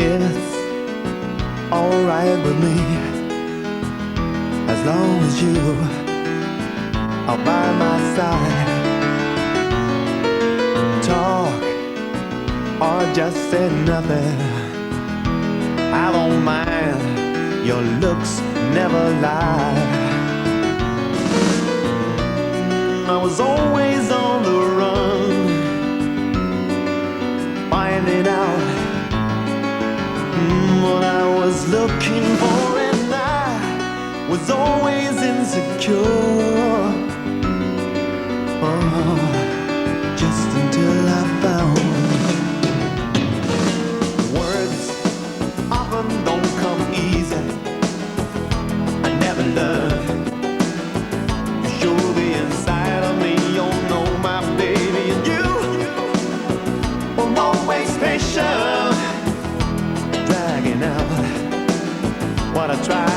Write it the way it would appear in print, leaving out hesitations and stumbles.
It's alright with me as long as you are by my side. Talk or just say nothing, I don't mind, your looks never lie. I was always on the run, finding out what I was looking for, and I was always insecure. Oh, just until I found words often don't come easy. I never learned to show the inside of me. You know, my baby, and you were always patient, dragging out what I tried